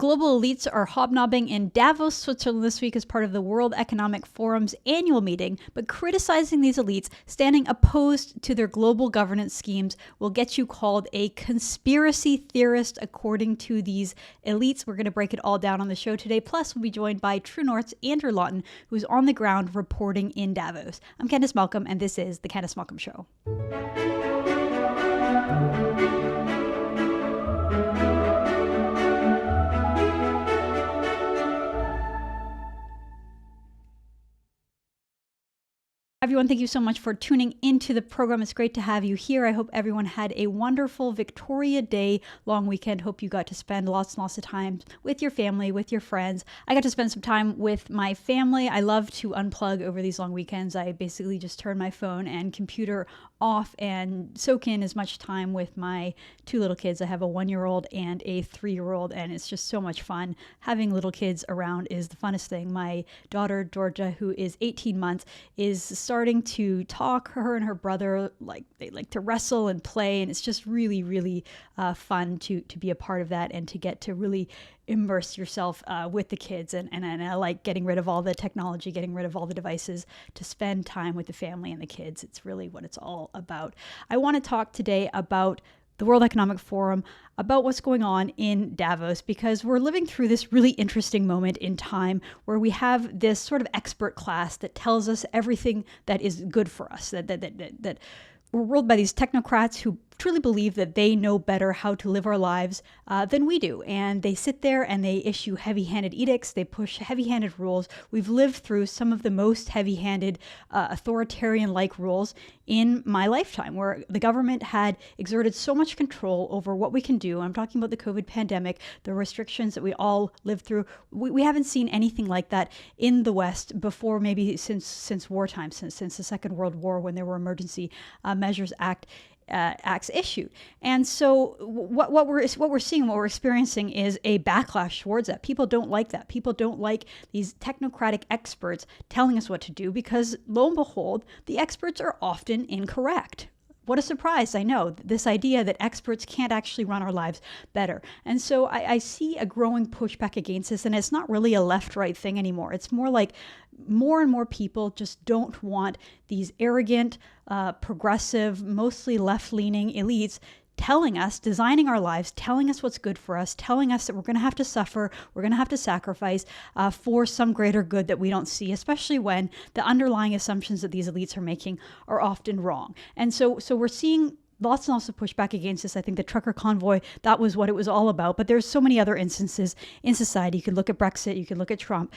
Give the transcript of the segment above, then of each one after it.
Global elites are hobnobbing in Davos, Switzerland this week as part of the World Economic Forum's annual meeting, but criticizing these elites, standing opposed to their global governance schemes, will get you called a conspiracy theorist according to these elites. We're going to break it all down on the show today. Plus, we'll be joined by True North's Andrew Lawton, who's on the ground reporting in Davos. I'm Candice Malcolm, and this is The Candice Malcolm Show. Everyone, thank you so much for tuning into the program. It's great to have you here. I hope everyone had a wonderful Victoria Day long weekend. Hope you got to spend lots and lots of time with your family, with your friends. I got to spend some time with my family. I love to unplug over these long weekends. I basically just turn my phone and computer off and soak in as much time with my two little kids. I have a 1-year-old and a 3-year-old, and it's just so much fun. Having little kids around is the funnest thing. My daughter, Georgia, who is 18 months, is starting to talk. Her and her brother, they like to wrestle and play, and it's just really, really fun to be a part of that and to get to really immerse yourself with the kids. And I like getting rid of all the technology, getting rid of all the devices to spend time with the family and the kids. It's really what it's all about. I want to talk today about the World Economic Forum, about what's going on in Davos, because we're living through this really interesting moment in time where we have this sort of expert class that tells us everything that is good for us, that we're ruled by these technocrats who truly believe that they know better how to live our lives than we do. And they sit there and they issue heavy-handed edicts. They push heavy-handed rules. We've lived through some of the most heavy-handed authoritarian-like rules in my lifetime, where the government had exerted so much control over what we can do. I'm talking about the COVID pandemic, the restrictions that we all lived through. We haven't seen anything like that in the West before, maybe since wartime, since the Second World War, when there were Emergency Measures Acts issued. And so what we're seeing, what we're experiencing is a backlash towards that. People don't like that. People don't like these technocratic experts telling us what to do, because lo and behold, the experts are often incorrect. What a surprise, I know, this idea that experts can't actually run our lives better. And so I see a growing pushback against this, and it's not really a left-right thing anymore. It's more like more and more people just don't want these arrogant, progressive, mostly left-leaning elites telling us, designing our lives, telling us what's good for us, telling us that we're going to have to suffer, we're going to have to sacrifice for some greater good that we don't see, especially when the underlying assumptions that these elites are making are often wrong. And so we're seeing lots and lots of pushback against this. I think the trucker convoy, that was what it was all about. But there's so many other instances in society. You could look at Brexit, you could look at Trump.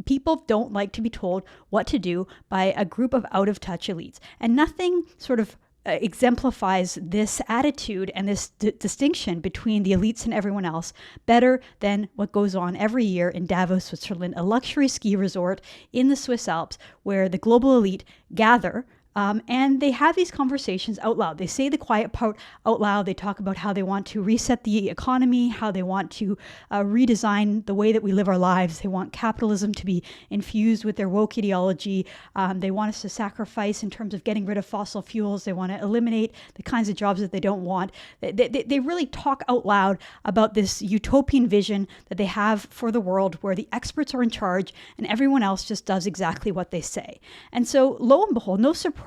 People don't like to be told what to do by a group of out-of-touch elites. And nothing sort of exemplifies this attitude and this distinction between the elites and everyone else better than what goes on every year in Davos, Switzerland, a luxury ski resort in the Swiss Alps, where the global elite gather and they have these conversations out loud. They say the quiet part out loud. They talk about how they want to reset the economy, how they want to redesign the way that we live our lives. They want capitalism to be infused with their woke ideology. They want us to sacrifice in terms of getting rid of fossil fuels. They want to eliminate the kinds of jobs that they don't want. They really talk out loud about this utopian vision that they have for the world, where the experts are in charge and everyone else just does exactly what they say. And so, lo and behold, no surprise,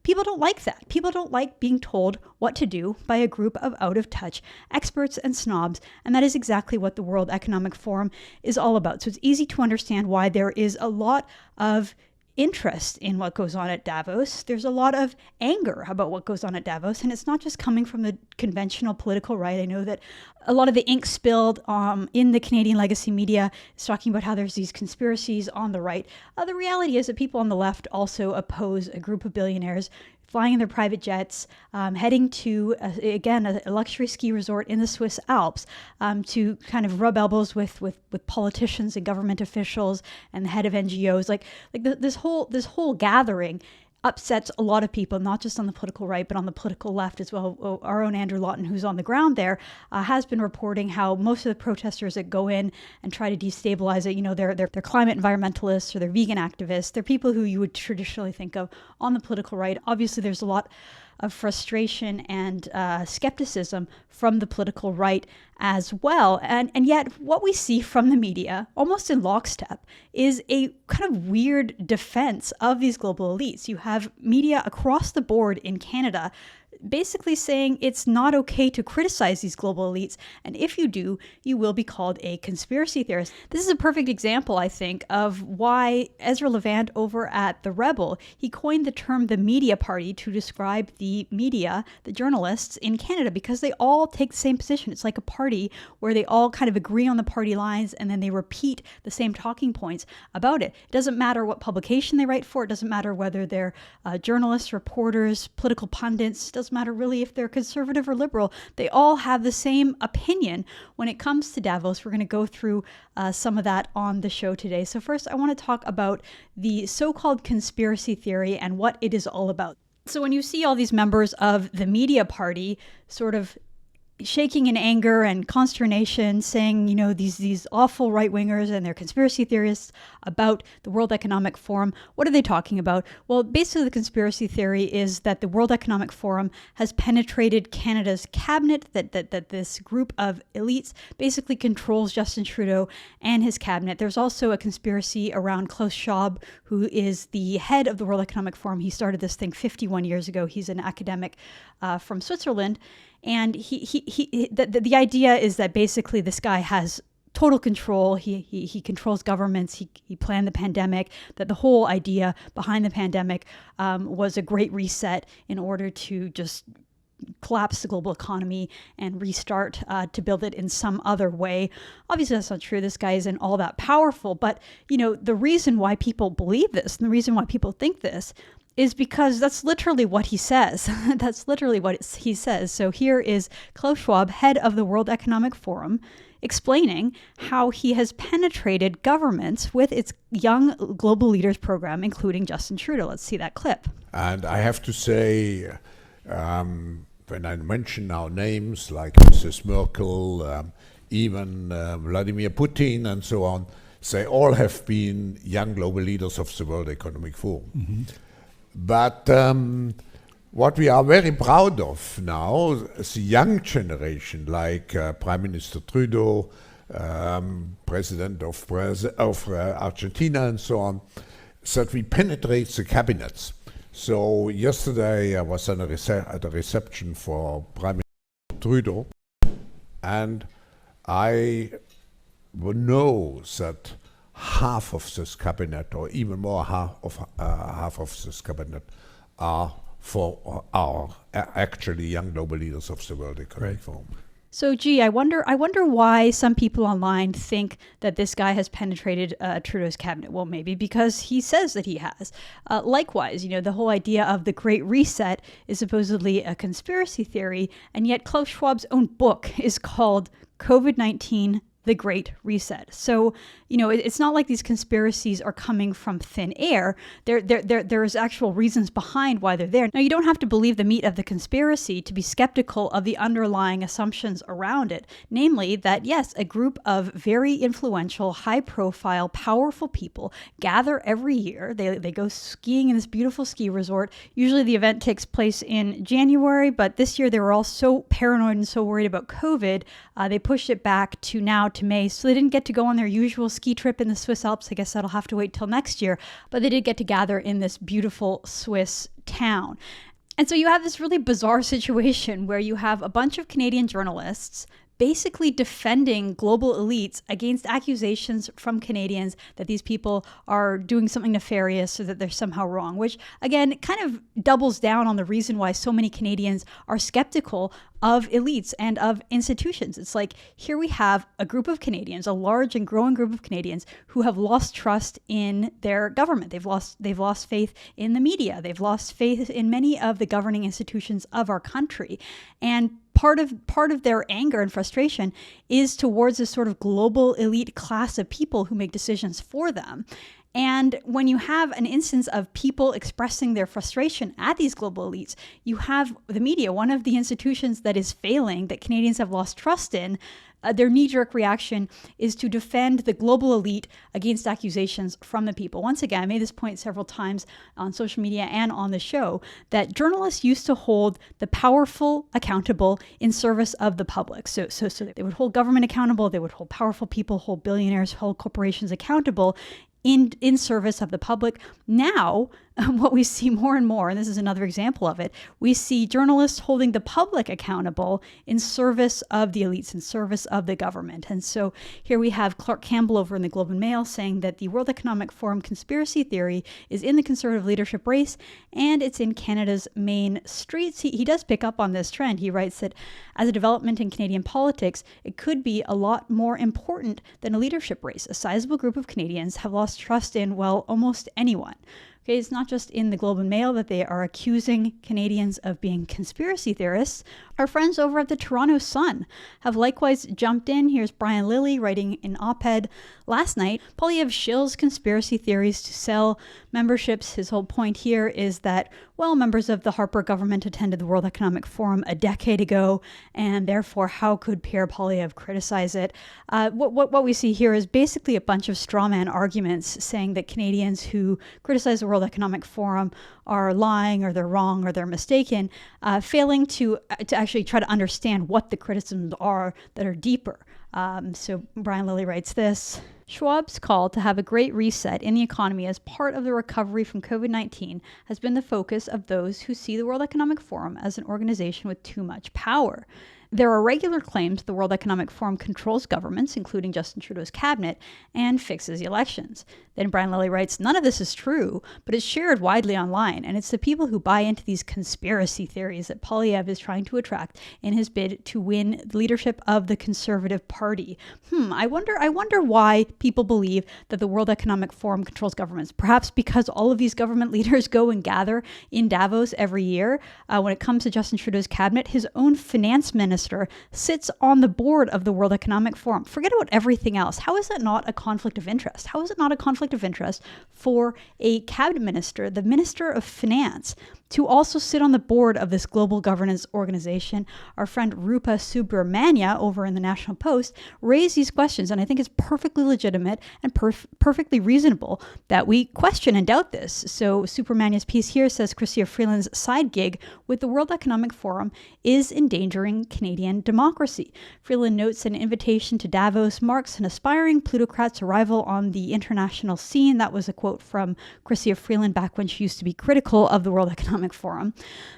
people don't like that. People don't like being told what to do by a group of out-of-touch experts and snobs, and that is exactly what the World Economic Forum is all about. So it's easy to understand why there is a lot of interest in what goes on at Davos. There's a lot of anger about what goes on at Davos, and it's not just coming from the conventional political right. I know that a lot of the ink spilled in the Canadian legacy media is talking about how there's these conspiracies on the right. The reality is that people on the left also oppose a group of billionaires flying in their private jets, heading to, a luxury ski resort in the Swiss Alps to kind of rub elbows with politicians and government officials and the head of NGOs. This whole gathering upsets a lot of people, not just on the political right, but on the political left as well. Our own Andrew Lawton, who's on the ground there, has been reporting how most of the protesters that go in and try to destabilize it, they're climate environmentalists or they're vegan activists. They're people who you would traditionally think of on the political right. Obviously, there's a lot of frustration and skepticism from the political right as well. And yet what we see from the media, almost in lockstep, is a kind of weird defense of these global elites. You have media across the board in Canada basically saying it's not okay to criticize these global elites, and if you do, you will be called a conspiracy theorist. This is a perfect example, I think, of why Ezra Levant over at The Rebel, he coined the term the media party to describe the media, the journalists in Canada, because they all take the same position. It's like a party where they all kind of agree on the party lines and then they repeat the same talking points about it. It doesn't matter what publication they write for. It doesn't matter whether they're journalists, reporters, political pundits. It doesn't matter really if they're conservative or liberal. They all have the same opinion when it comes to Davos. We're going to go through some of that on the show today. So first, I want to talk about the so-called conspiracy theory and what it is all about. So when you see all these members of the media party sort of shaking in anger and consternation, saying, these awful right-wingers and their conspiracy theorists about the World Economic Forum. What are they talking about? Well, basically the conspiracy theory is that the World Economic Forum has penetrated Canada's cabinet, that this group of elites basically controls Justin Trudeau and his cabinet. There's also a conspiracy around Klaus Schwab, who is the head of the World Economic Forum. He started this thing 51 years ago. He's an academic from Switzerland. And the idea is that basically this guy has total control. He controls governments. He planned the pandemic. That the whole idea behind the pandemic was a great reset in order to just collapse the global economy and restart to build it in some other way. Obviously, that's not true. This guy isn't all that powerful. But, the reason why people believe this and the reason why people think this is because that's literally what he says. That's literally what he says. So here is Klaus Schwab, head of the World Economic Forum, explaining how he has penetrated governments with its Young Global Leaders program, including Justin Trudeau. Let's see that clip. And I have to say, when I mention now names like Mrs. Merkel, even Vladimir Putin and so on, they all have been young global leaders of the World Economic Forum. Mm-hmm. But what we are very proud of now, the young generation, like Prime Minister Trudeau, President of Argentina and so on, that we penetrate the cabinets. So yesterday I was at a reception for Prime Minister Trudeau, and I know that half of this cabinet, or even more, half of this cabinet are actually young global leaders of the World Economic Forum. So, I wonder why some people online think that this guy has penetrated Trudeau's cabinet. Well, maybe because he says that he has. Likewise, the whole idea of the Great Reset is supposedly a conspiracy theory, and yet Klaus Schwab's own book is called COVID-19, The Great Reset. So, it's not like these conspiracies are coming from thin air. There's actual reasons behind why they're there. Now, you don't have to believe the meat of the conspiracy to be skeptical of the underlying assumptions around it. Namely, that yes, a group of very influential, high-profile, powerful people gather every year. They go skiing in this beautiful ski resort. Usually the event takes place in January, but this year they were all so paranoid and so worried about COVID, they pushed it back to May. So they didn't get to go on their usual ski trip in the Swiss Alps. I guess that'll have to wait till next year. But they did get to gather in this beautiful Swiss town. And so you have this really bizarre situation where you have a bunch of Canadian journalists basically defending global elites against accusations from Canadians that these people are doing something nefarious or that they're somehow wrong, which again kind of doubles down on the reason why so many Canadians are skeptical of elites and of institutions. It's like, here we have a group of Canadians, a large and growing group of Canadians who have lost trust in their government. They've lost faith in the media. They've lost faith in many of the governing institutions of our country. And part of their anger and frustration is towards this sort of global elite class of people who make decisions for them. And when you have an instance of people expressing their frustration at these global elites, you have the media, one of the institutions that is failing, that Canadians have lost trust in. Their knee-jerk reaction is to defend the global elite against accusations from the people. Once again, I made this point several times on social media and on the show, that journalists used to hold the powerful accountable in service of the public. So they would hold government accountable, they would hold powerful people, hold billionaires, hold corporations accountable in service of the public. Now, what we see more and more, and this is another example of it, we see journalists holding the public accountable in service of the elites, in service of the government. And so here we have Clark Campbell over in the Globe and Mail saying that the World Economic Forum conspiracy theory is in the Conservative leadership race and it's in Canada's main streets. He does pick up on this trend. He writes that as a development in Canadian politics, it could be a lot more important than a leadership race. A sizable group of Canadians have lost trust in, well, almost anyone. Okay, it's not just in the Globe and Mail that they are accusing Canadians of being conspiracy theorists. Our friends over at the Toronto Sun have likewise jumped in. Here's Brian Lilly writing an op-ed last night. Poilievre shills conspiracy theories to sell memberships. His whole point here is that, well, members of the Harper government attended the World Economic Forum a decade ago, and therefore, how could Pierre Poilievre criticize it? What we see here is basically a bunch of strawman arguments saying that Canadians who criticize the World Economic Forum are lying or they're wrong or they're mistaken, failing to actually try to understand what the criticisms are that are deeper. So Brian Lilly writes this. Schwab's call to have a great reset in the economy as part of the recovery from COVID-19 has been the focus of those who see the World Economic Forum as an organization with too much power. There are regular claims the World Economic Forum controls governments, including Justin Trudeau's cabinet, and fixes elections. Then Brian Lilly writes, none of this is true, but it's shared widely online, and it's the people who buy into these conspiracy theories that Poilievre is trying to attract in his bid to win the leadership of the Conservative Party. I wonder why people believe that the World Economic Forum controls governments. Perhaps because all of these government leaders go and gather in Davos every year. When it comes to Justin Trudeau's cabinet, his own finance minister sits on the board of the World Economic Forum. Forget about everything else. How is that not a conflict of interest? How is it not a conflict of interest for a cabinet minister, the Minister of Finance, to also sit on the board of this global governance organization? Our friend Rupa Subramanya over in the National Post raised these questions, and I think it's perfectly legitimate and perfectly reasonable that we question and doubt this. So Subramanya's piece here says Chrystia Freeland's side gig with the World Economic Forum is endangering Canadian democracy. Freeland notes an invitation to Davos marks an aspiring plutocrat's arrival on the international scene. That was a quote from Chrystia Freeland back when she used to be critical of the World Economic Forum.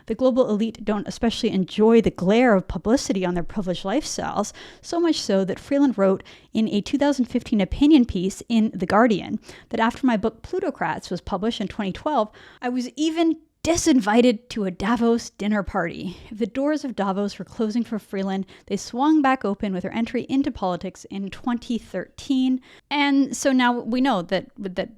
The global elite don't especially enjoy the glare of publicity on their privileged lifestyles, so much so that Freeland wrote in a 2015 opinion piece in The Guardian that after my book Plutocrats was published in 2012, I was even disinvited to a Davos dinner party. If the doors of Davos were closing for Freeland, they swung back open with her entry into politics in 2013. And so now we know that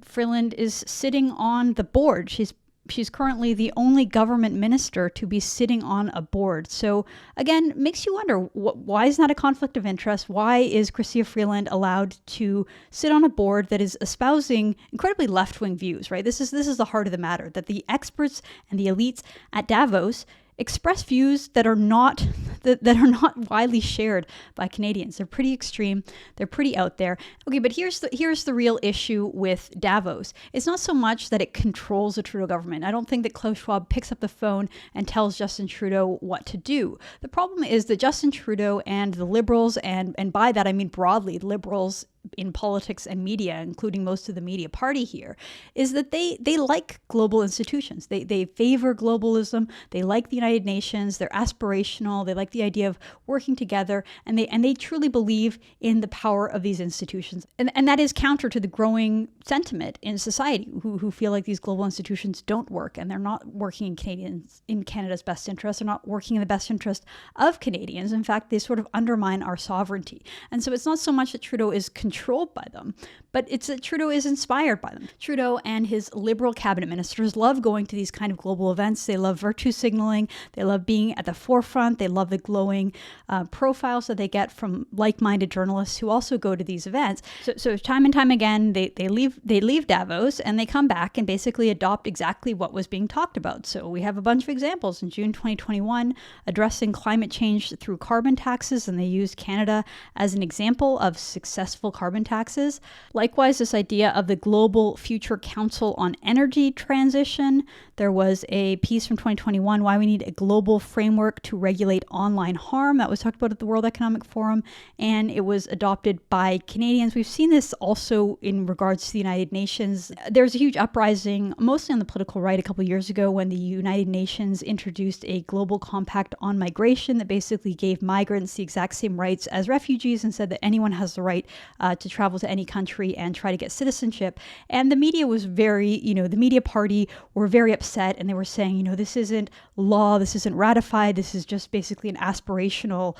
Freeland is sitting on the board. She's currently the only government minister to be sitting on a board. So again, makes you wonder, why is that a conflict of interest? Why is Chrystia Freeland allowed to sit on a board that is espousing incredibly left-wing views, right? This is the heart of the matter, that the experts and the elites at Davos express views that are not widely shared by Canadians. They're pretty extreme. They're pretty out there. Okay, but here's the real issue with Davos. It's not so much that it controls the Trudeau government. I don't think that Klaus Schwab picks up the phone and tells Justin Trudeau what to do. The problem is that Justin Trudeau and the Liberals, and by that I mean broadly Liberals in politics and media, including most of the media party here, is that they like global institutions. They favor globalism. They like the United Nations. They're aspirational. They like the idea of working together, and they truly believe in the power of these institutions. And that is counter to the growing sentiment in society who feel like these global institutions don't work and they're not working in Canada's best interest. They're not working in the best interest of Canadians. In fact, they sort of undermine our sovereignty. And so it's not so much that Trudeau is controlling controlled by them. But it's that Trudeau is inspired by them. Trudeau and his Liberal cabinet ministers love going to these kind of global events. They love virtue signaling. They love being at the forefront. They love the glowing profiles that they get from like-minded journalists who also go to these events. So time and time again, they leave Davos and they come back and basically adopt exactly what was being talked about. So we have a bunch of examples. In June 2021, addressing climate change through carbon taxes, and they used Canada as an example of successful carbon taxes. Likewise, this idea of the Global Future Council on Energy Transition. There was a piece from 2021, Why We Need a Global Framework to Regulate Online Harm. That was talked about at the World Economic Forum, and it was adopted by Canadians. We've seen this also in regards to the United Nations. There was a huge uprising, mostly on the political right, a couple of years ago when the United Nations introduced a global compact on migration that basically gave migrants the exact same rights as refugees and said that anyone has the right to travel to any country and try to get citizenship. And the media was the media party were very upset, and they were saying, this isn't law, this isn't ratified, this is just basically an aspirational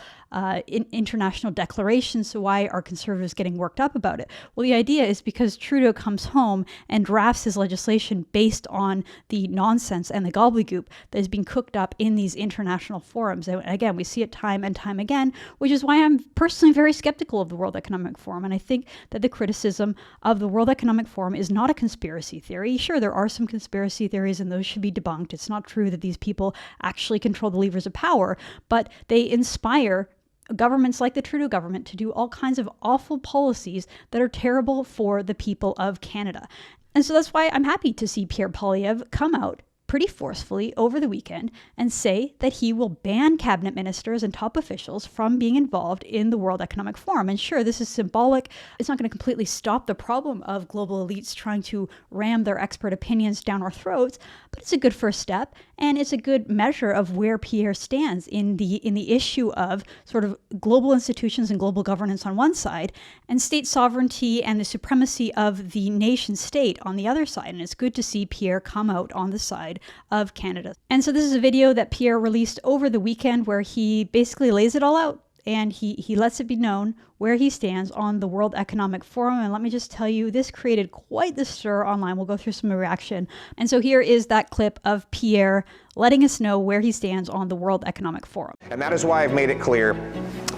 international declaration, so why are conservatives getting worked up about it? Well, the idea is because Trudeau comes home and drafts his legislation based on the nonsense and the gobbledygook that is being cooked up in these international forums. And again, we see it time and time again, which is why I'm personally very skeptical of the World Economic Forum. And I think that the criticism of the World Economic Forum is not a conspiracy theory. Sure, there are some conspiracy theories and those should be debunked. It's not true that these people actually control the levers of power, but they inspire governments like the Trudeau government to do all kinds of awful policies that are terrible for the people of Canada. And so that's why I'm happy to see Pierre Poilievre come out pretty forcefully over the weekend and say that he will ban cabinet ministers and top officials from being involved in the World Economic Forum. And sure, this is symbolic. It's not going to completely stop the problem of global elites trying to ram their expert opinions down our throats, but it's a good first step, and it's a good measure of where Pierre stands in the issue of sort of global institutions and global governance on one side, and state sovereignty and the supremacy of the nation state on the other side. And it's good to see Pierre come out on the side of Canada. And so this is a video that Pierre released over the weekend where he basically lays it all out and he lets it be known where he stands on the World Economic Forum. And let me just tell you, this created quite the stir online. We'll go through some reaction. And so here is that clip of Pierre letting us know where he stands on the World Economic Forum. And that is why I've made it clear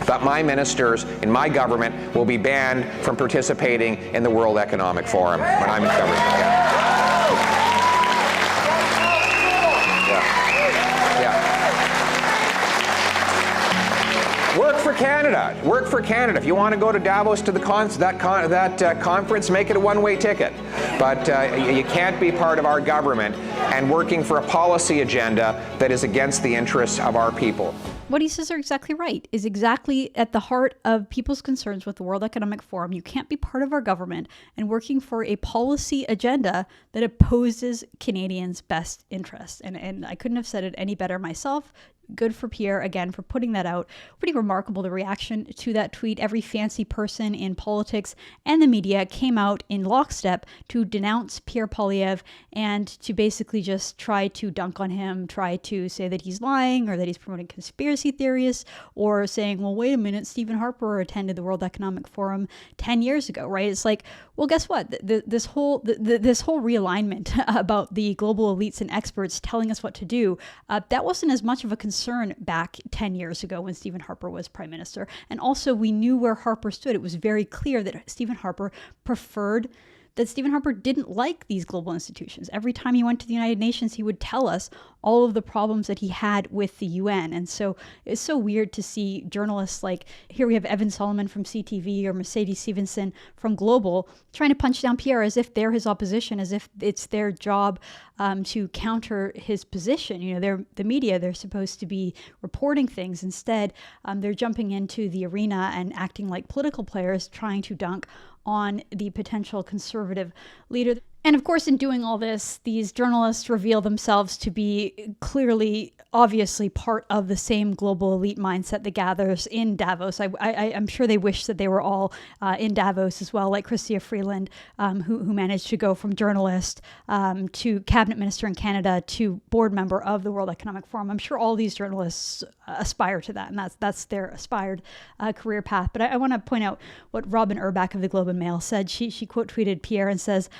that my ministers in my government will be banned from participating in the World Economic Forum when I'm in government. Work for Canada. Work for Canada. If you want to go to Davos to the conference, make it a one-way ticket. But you can't be part of our government and working for a policy agenda that is against the interests of our people. What he says are exactly right, is exactly at the heart of people's concerns with the World Economic Forum. You can't be part of our government and working for a policy agenda that opposes Canadians' best interests. And I couldn't have said it any better myself. Good for Pierre, again, for putting that out. Pretty remarkable, the reaction to that tweet. Every fancy person in politics and the media came out in lockstep to denounce Pierre Poilievre and to basically just try to dunk on him, try to say that he's lying or that he's promoting conspiracy theories, or saying, well, wait a minute, Stephen Harper attended the World Economic Forum 10 years ago, right? It's like, well, guess what? This whole realignment about the global elites and experts telling us what to do, that wasn't as much of a concern back 10 years ago when Stephen Harper was Prime Minister. And also, we knew where Harper stood. It was very clear that Stephen Harper didn't like these global institutions. Every time he went to the United Nations, he would tell us all of the problems that he had with the UN. And so it's so weird to see journalists like, here we have Evan Solomon from CTV or Mercedes Stevenson from Global trying to punch down Pierre as if they're his opposition, as if it's their job to counter his position. They're the media, they're supposed to be reporting things. Instead, they're jumping into the arena and acting like political players, trying to dunk on the potential conservative leader. And of course, in doing all this, these journalists reveal themselves to be clearly, obviously part of the same global elite mindset that gathers in Davos. I'm sure they wish that they were all in Davos as well, like Chrystia Freeland, who managed to go from journalist to cabinet minister in Canada to board member of the World Economic Forum. I'm sure all these journalists aspire to that, and that's their aspired career path. But I want to point out what Robin Urbach of the Globe and Mail said. She quote tweeted Pierre and says,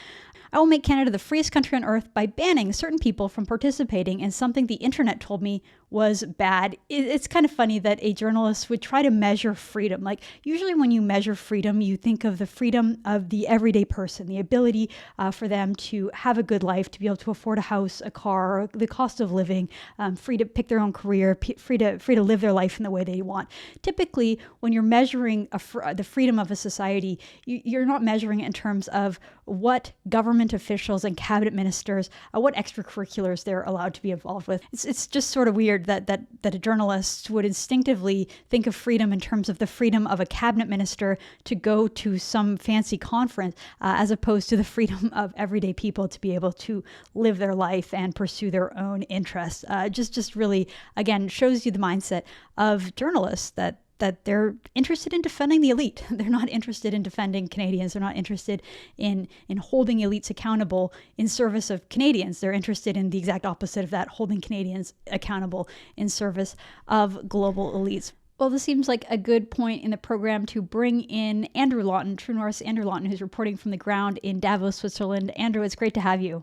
"I will make Canada the freest country on earth by banning certain people from participating in something the internet told me was bad." It's kind of funny that a journalist would try to measure freedom. Like, usually when you measure freedom, you think of the freedom of the everyday person, the ability for them to have a good life, to be able to afford a house, a car, the cost of living, free to pick their own career, free to live their life in the way they want. Typically, when you're measuring the freedom of a society, you're not measuring it in terms of what government officials and cabinet ministers, what extracurriculars they're allowed to be involved with. It's just sort of weird that a journalist would instinctively think of freedom in terms of the freedom of a cabinet minister to go to some fancy conference, as opposed to the freedom of everyday people to be able to live their life and pursue their own interests. Just really, again, shows you the mindset of journalists that they're interested in defending the elite. They're not interested in defending Canadians. They're not interested in holding elites accountable in service of Canadians. They're interested in the exact opposite of that, holding Canadians accountable in service of global elites. Well, this seems like a good point in the program to bring in Andrew Lawton, True North's Andrew Lawton, who's reporting from the ground in Davos, Switzerland. Andrew, it's great to have you.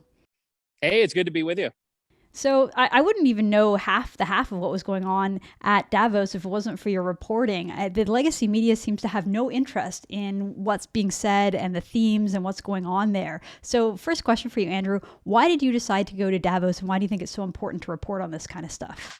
Hey, it's good to be with you. So I wouldn't even know half of what was going on at Davos if it wasn't for your reporting. The legacy media seems to have no interest in what's being said and the themes and what's going on there. So first question for you, Andrew, why did you decide to go to Davos, and why do you think it's so important to report on this kind of stuff?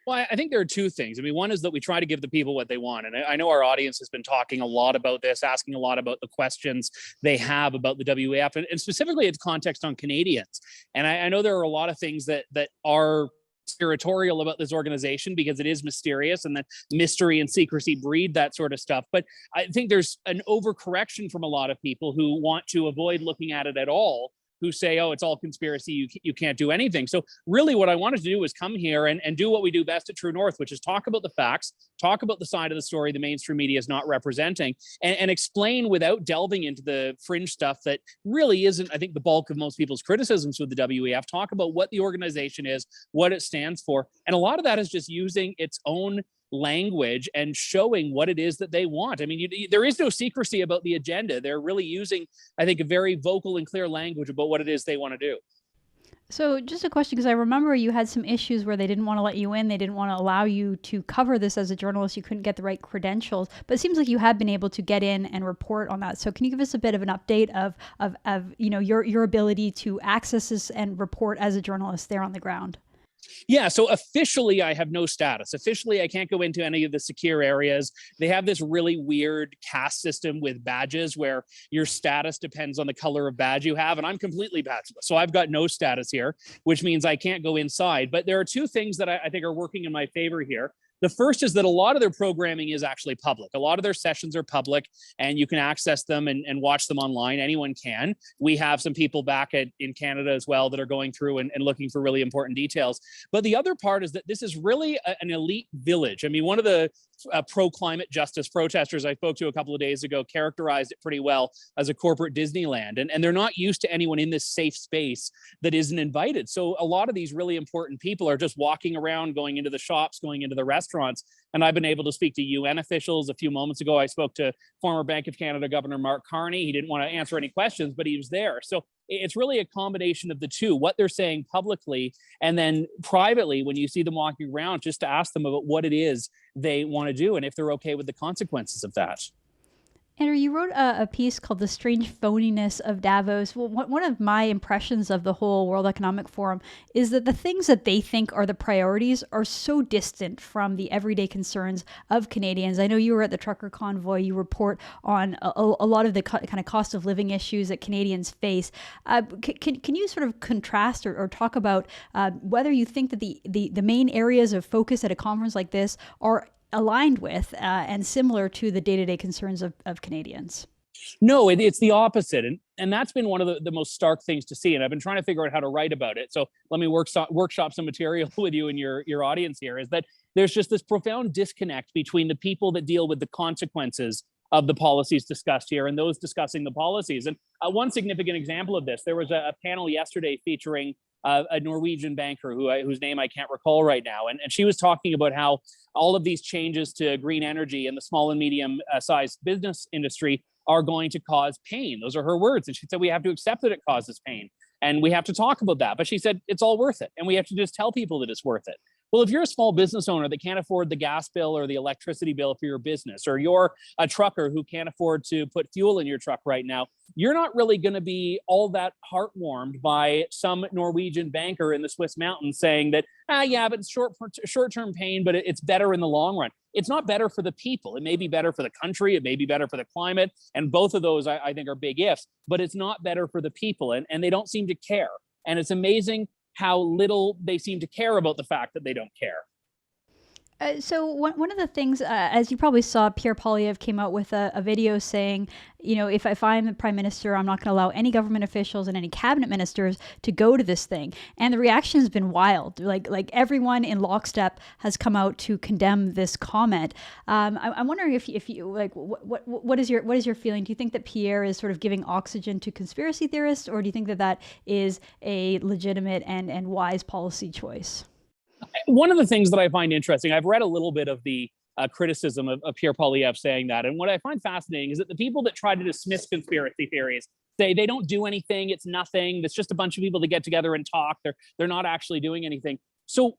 Well, I think there are two things. I mean, one is that we try to give the people what they want. And I know our audience has been talking a lot about this, asking a lot about the questions they have about the WEF, and specifically its context on Canadians. And I know there are a lot of things that are conspiratorial about this organization because it is mysterious, and that mystery and secrecy breed that sort of stuff. But I think there's an overcorrection from a lot of people who want to avoid looking at it at all, who say, oh, it's all conspiracy, you can't do anything. So really what I wanted to do was come here and do what we do best at True North, which is talk about the facts, talk about the side of the story the mainstream media is not representing, and explain without delving into the fringe stuff that really isn't, I think, the bulk of most people's criticisms with the WEF. Talk about what the organization is, what it stands for. And a lot of that is just using its own language and showing what it is that they want. I mean, there is no secrecy about the agenda. They're really using, I think, a very vocal and clear language about what it is they want to do. So just a question, because I remember you had some issues where they didn't want to let you in. They didn't want to allow you to cover this as a journalist. You couldn't get the right credentials, but it seems like you have been able to get in and report on that. So can you give us a bit of an update of your ability to access this and report as a journalist there on the ground? Yeah, so officially I have no status. Officially, I can't go into any of the secure areas. They have this really weird caste system with badges where your status depends on the color of badge you have, and I'm completely badgeless. So I've got no status here, which means I can't go inside. But there are two things that I think are working in my favor here. The first is that a lot of their programming is actually public. A lot of their sessions are public, and you can access them and watch them online. Anyone can. We have some people back in Canada as well that are going through and looking for really important details. But the other part is that this is really an elite village. I mean, one of the pro-climate justice protesters I spoke to a couple of days ago characterized it pretty well as a corporate Disneyland. And they're not used to anyone in this safe space that isn't invited. So a lot of these really important people are just walking around, going into the shops, going into the restaurants. And I've been able to speak to UN officials. A few moments ago, I spoke to former Bank of Canada Governor Mark Carney. He didn't want to answer any questions, but he was there. So it's really a combination of the two, what they're saying publicly, and then privately, when you see them walking around, just to ask them about what it is they want to do and if they're okay with the consequences of that. Andrew, you wrote a piece called The Strange Phoniness of Davos. Well, one of my impressions of the whole World Economic Forum is that the things that they think are the priorities are so distant from the everyday concerns of Canadians. I know you were at the trucker convoy. You report on a lot of the kind of cost of living issues that Canadians face. Can you sort of contrast or talk about whether you think that the main areas of focus at a conference like this are aligned with and similar to the day-to-day concerns of Canadians? No, it's the opposite. And And that's been one of the most stark things to see. And I've been trying to figure out how to write about it. So let me workshop some material with you and your audience here, is that there's just this profound disconnect between the people that deal with the consequences of the policies discussed here and those discussing the policies. And one significant example of this, there was a panel yesterday featuring a Norwegian banker whose name I can't recall right now. And she was talking about how all of these changes to green energy in the small and medium sized business industry are going to cause pain. Those are her words. And she said, we have to accept that it causes pain and we have to talk about that. But she said, it's all worth it. And we have to just tell people that it's worth it. Well, if you're a small business owner that can't afford the gas bill or the electricity bill for your business, or you're a trucker who can't afford to put fuel in your truck right now, you're not really going to be all that heartwarmed by some Norwegian banker in the Swiss mountains saying that, yeah, but it's short-term pain, but it's better in the long run. It's not better for the people. It may be better for the country. It may be better for the climate. And both of those, I think, are big ifs, but it's not better for the people. And they don't seem to care. And it's amazing how little they seem to care about the fact that they don't care. So one of the things, as you probably saw, Pierre Poilievre came out with a video saying, if I'm the prime minister, I'm not going to allow any government officials and any cabinet ministers to go to this thing. And the reaction has been wild. Like everyone in lockstep has come out to condemn this comment. I'm wondering if you like, what is your feeling? Do you think that Pierre is sort of giving oxygen to conspiracy theorists, or do you think that is a legitimate and wise policy choice? One of the things that I find interesting, I've read a little bit of the criticism of Pierre Poilievre saying that. And what I find fascinating is that the people that try to dismiss conspiracy theories say they don't do anything, it's nothing, it's just a bunch of people that get together and talk, they're not actually doing anything. So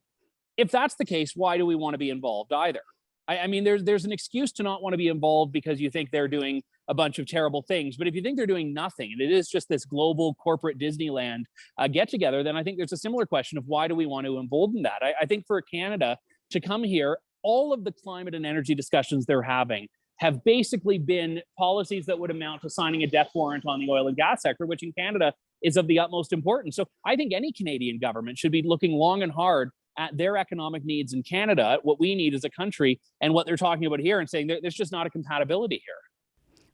if that's the case, why do we want to be involved either? I mean, there's an excuse to not want to be involved because you think they're doing a bunch of terrible things. But if you think they're doing nothing, and it is just this global corporate Disneyland get together, then I think there's a similar question of why do we want to embolden that? I think for Canada to come here, all of the climate and energy discussions they're having have basically been policies that would amount to signing a death warrant on the oil and gas sector, which in Canada is of the utmost importance. So I think any Canadian government should be looking long and hard at their economic needs in Canada, what we need as a country, and what they're talking about here, and saying there's just not a compatibility here.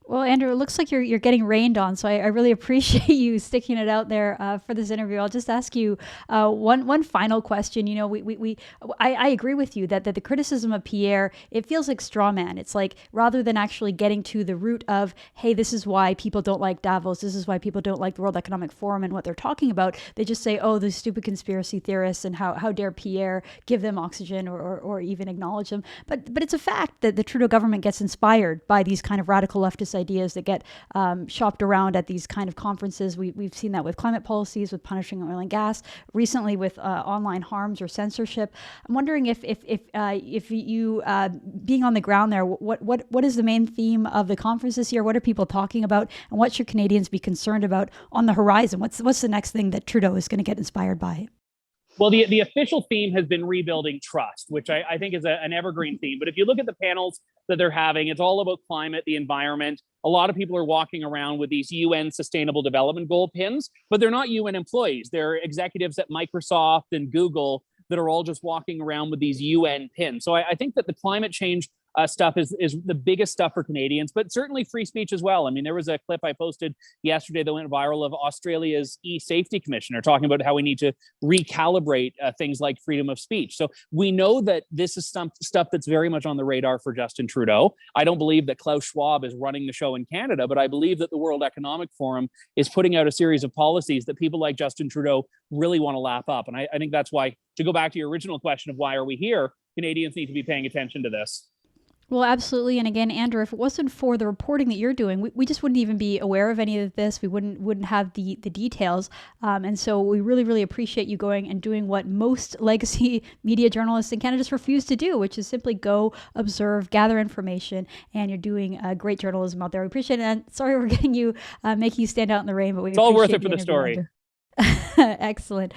Well, Andrew, it looks like you're getting rained on, so I really appreciate you sticking it out there for this interview. I'll just ask you one final question. I agree with you that the criticism of Pierre, it feels like straw man. It's like rather than actually getting to the root of, hey, this is why people don't like Davos, this is why people don't like the World Economic Forum and what they're talking about. They just say, oh, these stupid conspiracy theorists, and how dare Pierre give them oxygen or even acknowledge them. But it's a fact that the Trudeau government gets inspired by these kind of radical leftist ideas that get shopped around at these kind of conferences. We've seen that with climate policies, with punishing oil and gas, recently with online harms or censorship. I'm wondering if you being on the ground there, what is the main theme of the conference this year? What are people talking about, and what should Canadians be concerned about on the horizon? What's the next thing that Trudeau is going to get inspired by? Well, the official theme has been rebuilding trust, which I think is an evergreen theme. But if you look at the panels that they're having, it's all about climate, the environment. A lot of people are walking around with these UN Sustainable Development Goal pins, but they're not UN employees. They're executives at Microsoft and Google that are all just walking around with these UN pins. So I think that the climate change stuff is the biggest stuff for Canadians, but certainly free speech as well. I mean, there was a clip I posted yesterday that went viral of Australia's e-safety commissioner talking about how we need to recalibrate things like freedom of speech. So we know that this is stuff that's very much on the radar for Justin Trudeau. I don't believe that Klaus Schwab is running the show in Canada, but I believe that the World Economic Forum is putting out a series of policies that people like Justin Trudeau really want to lap up. And I think that's why, to go back to your original question of why are we here, Canadians need to be paying attention to this. Well, absolutely. And again, Andrew, if it wasn't for the reporting that you're doing, we just wouldn't even be aware of any of this. We wouldn't have the details. And so we really, really appreciate you going and doing what most legacy media journalists in Canada just refuse to do, which is simply go, observe, gather information. And you're doing great journalism out there. We appreciate it. And sorry we're getting you, making you stand out in the rain, but it's all worth it for the story. Excellent.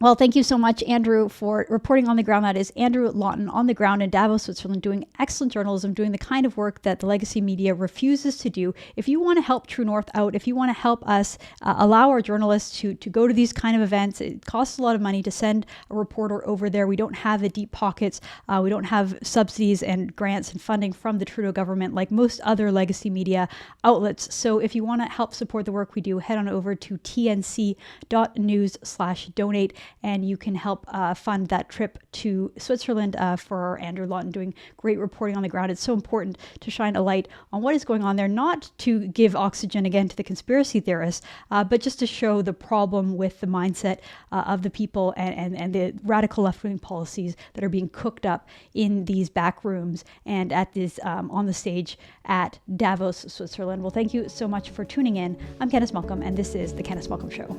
Well, thank you so much, Andrew, for reporting on the ground. That is Andrew Lawton on the ground in Davos, Switzerland, doing excellent journalism, doing the kind of work that the legacy media refuses to do. If you want to help True North out, if you want to help us allow our journalists to go to these kind of events, it costs a lot of money to send a reporter over there. We don't have the deep pockets. We don't have subsidies and grants and funding from the Trudeau government like most other legacy media outlets. So if you want to help support the work we do, head on over to tnc.news/donate. And you can help fund that trip to Switzerland for Andrew Lawton doing great reporting on the ground. It's so important to shine a light on what is going on there, not to give oxygen again to the conspiracy theorists, but just to show the problem with the mindset of the people and the radical left-wing policies that are being cooked up in these back rooms and at this on the stage at Davos, Switzerland. Well, thank you so much for tuning in. I'm Candice Malcolm, and this is The Candice Malcolm Show.